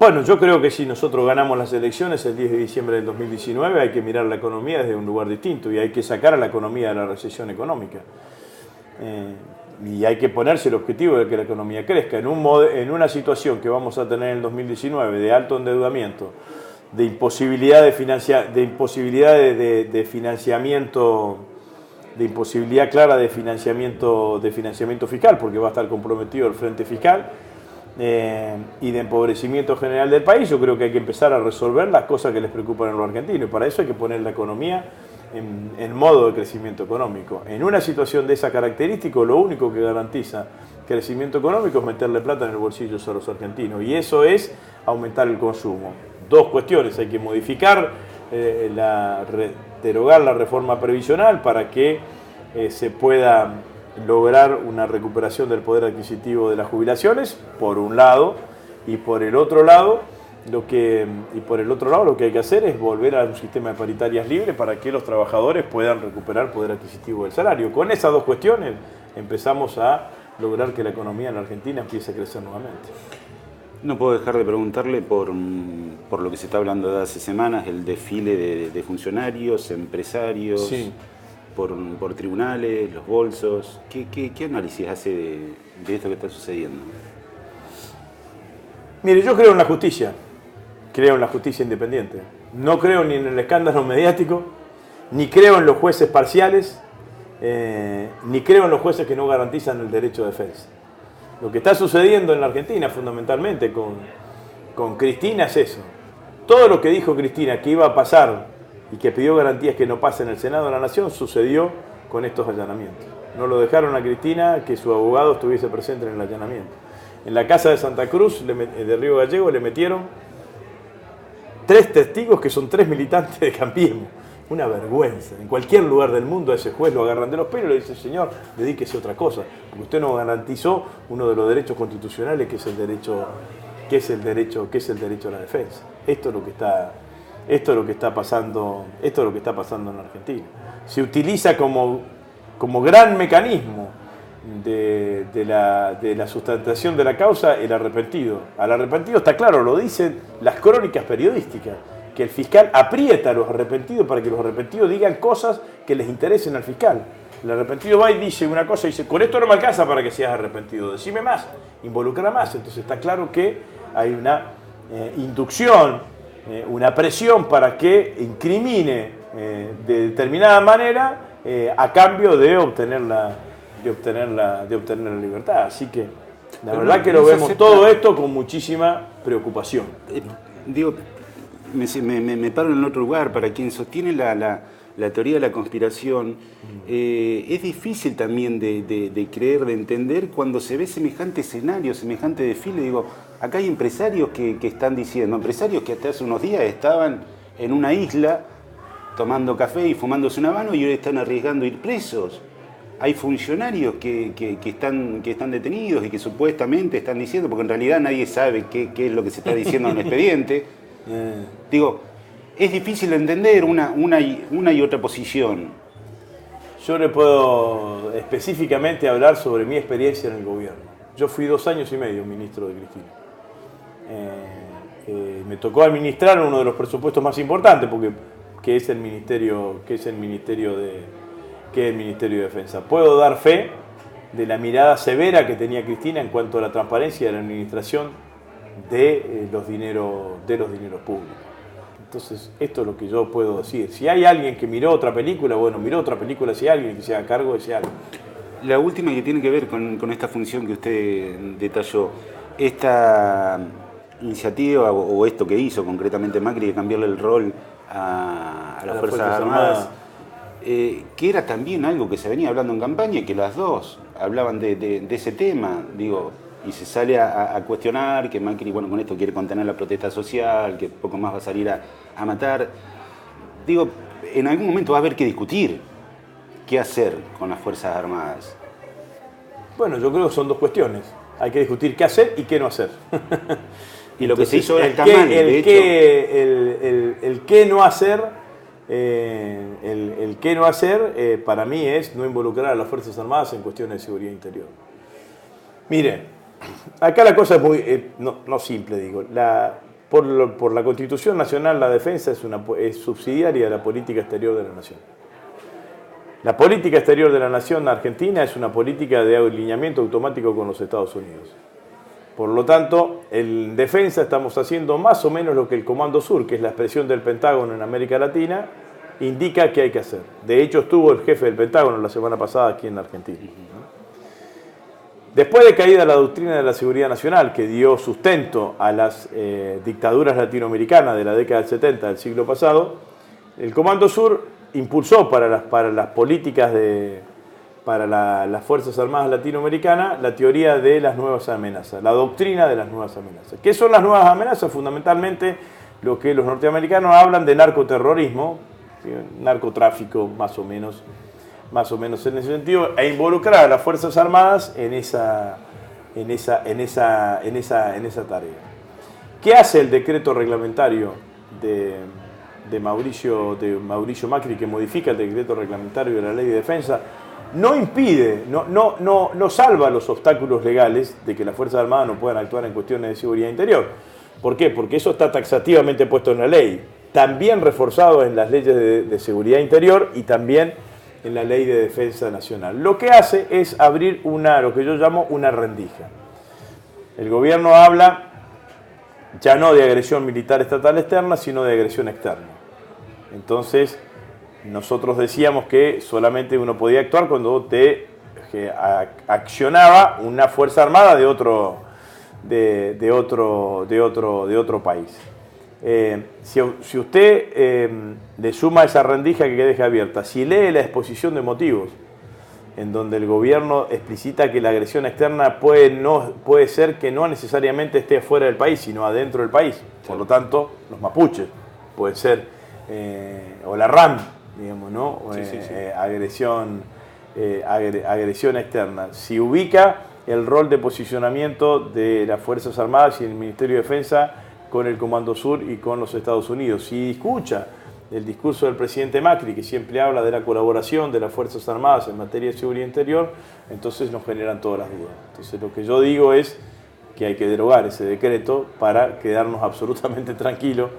Bueno, yo creo que si nosotros ganamos las elecciones el 10 de diciembre del 2019 hay que mirar la economía desde un lugar distinto y hay que sacar a la economía de la recesión económica. Y hay que ponerse el objetivo de que la economía crezca. En una situación que vamos a tener en el 2019 de alto endeudamiento, de imposibilidad de financiamiento, de imposibilidad clara de financiamiento fiscal, porque va a estar comprometido el frente fiscal, y de empobrecimiento general del país, yo creo que hay que empezar a resolver las cosas que les preocupan a los argentinos, y para eso hay que poner la economía en modo de crecimiento económico. En una situación de esa característica, lo único que garantiza crecimiento económico es meterle plata en el bolsillo a los argentinos, y eso es aumentar el consumo. Dos cuestiones: hay que modificar, derogar la reforma previsional para que se pueda lograr una recuperación del poder adquisitivo de las jubilaciones, por un lado, y por el otro lado lo que hay que hacer es volver a un sistema de paritarias libres para que los trabajadores puedan recuperar poder adquisitivo del salario. Con esas dos cuestiones empezamos a lograr que la economía en la Argentina empiece a crecer nuevamente. No puedo dejar de preguntarle por lo que se está hablando de hace semanas, el desfile de funcionarios, empresarios, sí, por tribunales, los bolsos. ¿Qué análisis hace de esto que está sucediendo? Mire, yo creo en la justicia independiente. No creo ni en el escándalo mediático, ni creo en los jueces parciales, ni creo en los jueces que no garantizan el derecho de defensa. Lo que está sucediendo en la Argentina fundamentalmente con Cristina es eso. Todo lo que dijo Cristina que iba a pasar y que pidió garantías que no pase en el Senado de la Nación sucedió con estos allanamientos. No lo dejaron a Cristina que su abogado estuviese presente en el allanamiento. En la casa de Santa Cruz, de Río Gallegos, le metieron 3 testigos que son 3 militantes de Cambiemos. Una vergüenza. En cualquier lugar del mundo a ese juez lo agarran de los pelos y le dicen: señor, dedíquese a otra cosa, porque usted no garantizó uno de los derechos constitucionales que es el derecho a la defensa. Esto es lo que está pasando en la Argentina. Se utiliza como gran mecanismo de la sustentación de la causa el arrepentido. Al arrepentido, está claro, lo dicen las crónicas periodísticas, que el fiscal aprieta a los arrepentidos para que los arrepentidos digan cosas que les interesen al fiscal. El arrepentido va y dice una cosa y dice: con esto no me alcanza para que seas arrepentido, decime más, involucra más. Entonces está claro que hay una inducción, una presión para que incrimine de determinada manera a cambio de obtener la libertad. Así que la verdad que lo vemos todo esto con muchísima preocupación. Digo, me paro en otro lugar. Para quien sostiene la teoría de la conspiración, es difícil también de creer, de entender cuando se ve semejante escenario, semejante desfile. Digo, acá hay empresarios que están diciendo, empresarios que hasta hace unos días estaban en una isla tomando café y fumándose un habano y hoy están arriesgando ir presos. Hay funcionarios que están detenidos y que supuestamente están diciendo, porque en realidad nadie sabe qué es lo que se está diciendo en el expediente. Digo, es difícil entender una y otra posición. Yo le puedo específicamente hablar sobre mi experiencia en el gobierno. Yo fui 2 años y medio ministro de Cristina. Me tocó administrar uno de los presupuestos más importantes, que es el Ministerio de Defensa. Puedo dar fe de la mirada severa que tenía Cristina en cuanto a la transparencia de la administración de los dineros públicos. Entonces, esto es lo que yo puedo decir. Si hay alguien que miró otra película, bueno, miró otra película. Si hay alguien que se haga cargo, ese algo. La última, que tiene que ver con esta función que usted detalló, esta iniciativa o esto que hizo concretamente Macri de cambiarle el rol a las Fuerzas Armadas, que era también algo que se venía hablando en campaña y que las dos hablaban de ese tema, digo, y se sale a cuestionar que Macri, bueno, con esto quiere contener la protesta social, que poco más va a salir a matar. Digo, en algún momento va a haber que discutir qué hacer con las Fuerzas Armadas. Bueno, yo creo que son 2 cuestiones. Hay que discutir qué hacer y qué no hacer. Y lo que se hizo ahora está mal, de hecho. El qué no hacer, el qué no hacer para mí es no involucrar a las Fuerzas Armadas en cuestiones de seguridad interior. Mire, acá la cosa es muy, no simple, digo. por la Constitución Nacional, la defensa es subsidiaria de la política exterior de la nación. La política exterior de la nación argentina es una política de alineamiento automático con los Estados Unidos. Por lo tanto, en defensa estamos haciendo más o menos lo que el Comando Sur, que es la expresión del Pentágono en América Latina, indica que hay que hacer. De hecho, estuvo el jefe del Pentágono la semana pasada aquí en la Argentina. Después de caída la doctrina de la seguridad nacional, que dio sustento a las dictaduras latinoamericanas de la década del 70 del siglo pasado, el Comando Sur impulsó para las políticas para las Fuerzas Armadas latinoamericanas la teoría de las nuevas amenazas, la doctrina de las nuevas amenazas. ¿Qué son las nuevas amenazas? Fundamentalmente lo que los norteamericanos hablan de narcoterrorismo, narcotráfico más o menos en ese sentido, e involucrar a las Fuerzas Armadas en esa tarea. ¿Qué hace el decreto reglamentario de Mauricio Macri, que modifica el decreto reglamentario de la Ley de Defensa? No impide, no salva los obstáculos legales de que las Fuerzas Armadas no puedan actuar en cuestiones de seguridad interior. ¿Por qué? Porque eso está taxativamente puesto en la ley, también reforzado en las leyes de seguridad interior y también en la Ley de Defensa Nacional. Lo que hace es abrir lo que yo llamo una rendija. El gobierno habla ya no de agresión militar estatal externa, sino de agresión externa. Entonces, nosotros decíamos que solamente uno podía actuar cuando accionaba una fuerza armada de otro país. Si usted le suma esa rendija que deja abierta, si lee la exposición de motivos, en donde el gobierno explicita que la agresión externa puede ser que no necesariamente esté fuera del país, sino adentro del país. Por lo tanto, los mapuches, puede ser, o la RAM, digamos, ¿no? Agresión externa. Si ubica el rol de posicionamiento de las Fuerzas Armadas y el Ministerio de Defensa con el Comando Sur y con los Estados Unidos. Si escucha el discurso del presidente Macri, que siempre habla de la colaboración de las Fuerzas Armadas en materia de seguridad interior, entonces nos generan todas las dudas. Entonces lo que yo digo es que hay que derogar ese decreto para quedarnos absolutamente tranquilos